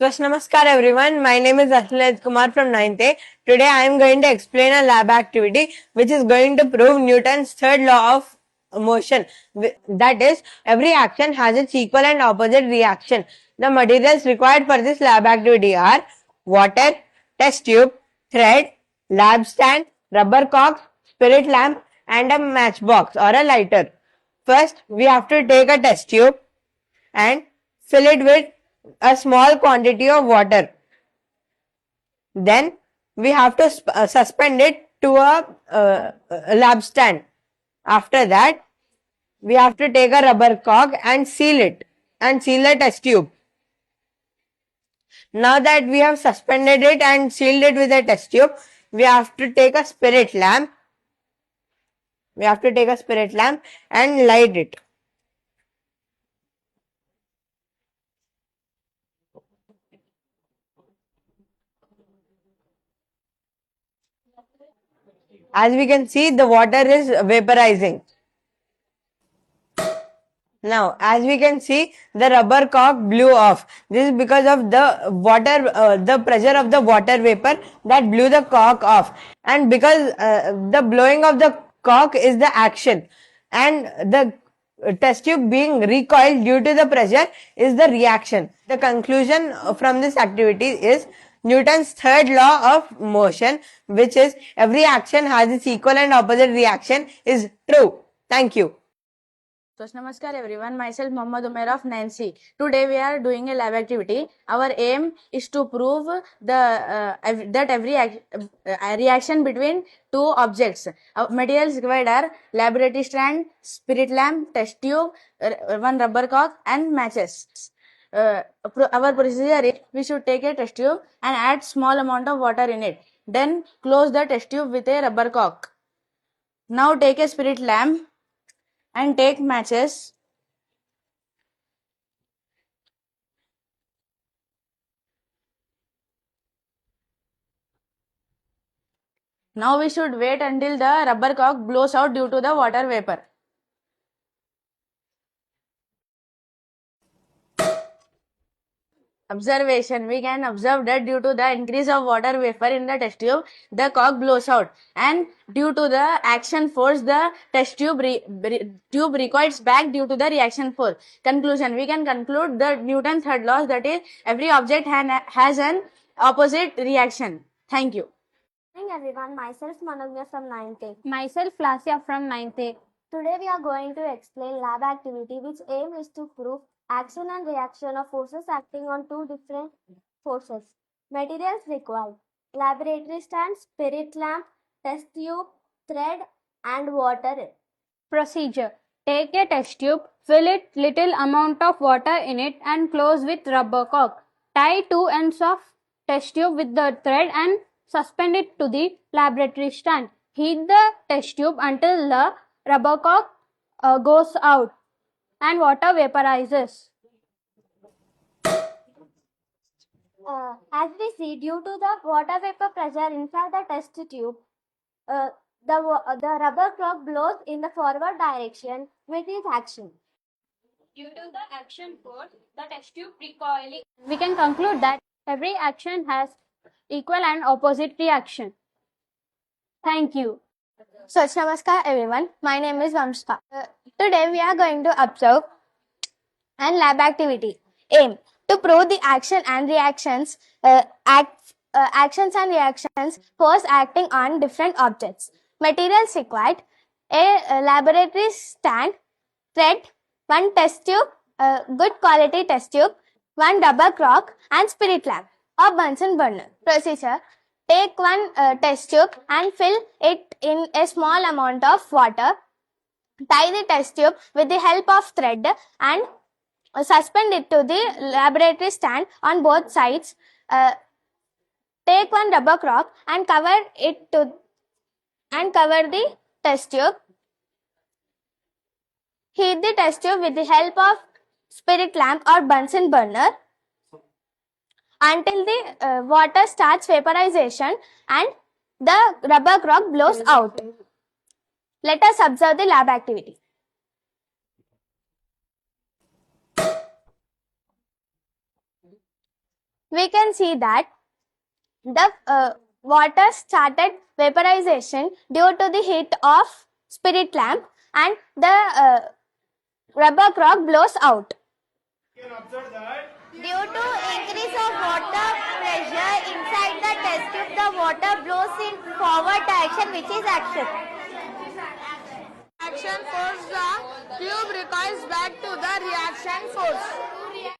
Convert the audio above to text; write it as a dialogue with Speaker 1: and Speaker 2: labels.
Speaker 1: First, namaskar everyone. My name is Ashley Kumar from 9th A. Today I am going to explain a lab activity which is going to prove Newton's third law of motion. That is, every action has its equal and opposite reaction. The materials required for this lab activity are water, test tube, thread, lab stand, rubber cork, spirit lamp and a matchbox or a lighter. First, we have to take a test tube and fill it with a small quantity of water. Then we have to suspend it to a lab stand. After that, we have to take a rubber cork and seal it and seal the test tube. Now that we have suspended it and sealed it with a test tube, we have to take a spirit lamp. We have to take a spirit lamp and light it. As we can see, the water is vaporizing. Now, as we can see, the rubber cork blew off. This is because of the water, the pressure of the water vapor that blew the cork off. And because the blowing of the cork is the action, and the test tube being recoiled due to the pressure is the reaction. The conclusion from this activity is Newton's third law of motion, which is every action has its equal and opposite reaction, is true. Thank you.
Speaker 2: So, namaskar everyone. Myself Mohammad Umair of Nancy. Today we are doing a lab activity. Our aim is to prove that every reaction between two objects. Materials required are laboratory stand, spirit lamp, test tube, one rubber cork, and matches. Our procedure is we should take a test tube and add small amount of water in it. Then close the test tube with a rubber cork. Now take a spirit lamp and take matches. Now we should wait until the rubber cork blows out due to the water vapor. Observation. We can observe that due to the increase of water vapor in the test tube, the cork blows out, and due to the action force, the test tube recoils back due to the reaction force. Conclusion. We can conclude the Newton's third law, that is, every object has an opposite reaction. Thank you.
Speaker 3: Good morning everyone, myself Manogya from 9th A.
Speaker 4: Myself Lasya from 9th A.
Speaker 3: Today we are going to explain lab activity which aim is to prove action and reaction of forces acting on two different forces. Materials required: laboratory stand, spirit lamp, test tube, thread and water.
Speaker 4: Procedure. Take a test tube, fill it little amount of water in it and close with rubber cork. Tie two ends of test tube with the thread and suspend it to the laboratory stand. Heat the test tube until the rubber cork goes out and water vaporizes.
Speaker 3: As we see, due to the water vapor pressure inside the test tube, the rubber cork blows in the forward direction with its action.
Speaker 4: Due to the action force, the test tube recoiling. We can conclude that every action has equal and opposite reaction. Thank you.
Speaker 3: So, namaskar everyone. My name is Vamshika. Today we are going to observe an lab activity. Aim: to prove the action and reactions, actions and reactions, force acting on different objects. Materials required: a laboratory stand, thread, one test tube, good quality test tube, one rubber cork, and spirit lamp or Bunsen burner. Procedure: take one test tube and fill it in a small amount of water. Tie the test tube with the help of thread and suspend it to the laboratory stand on both sides. Take one rubber cork and cover the test tube. Heat the test tube with the help of spirit lamp or Bunsen burner until the water starts vaporization and the rubber cork blows out. Let us observe the lab activity. we can see that the water started vaporization due to the heat of spirit lamp, and the rubber cork blows out. Due to increase of water pressure inside the test tube, the water blows in forward direction, which is action.
Speaker 2: Action force, the tube recoils back to the reaction force.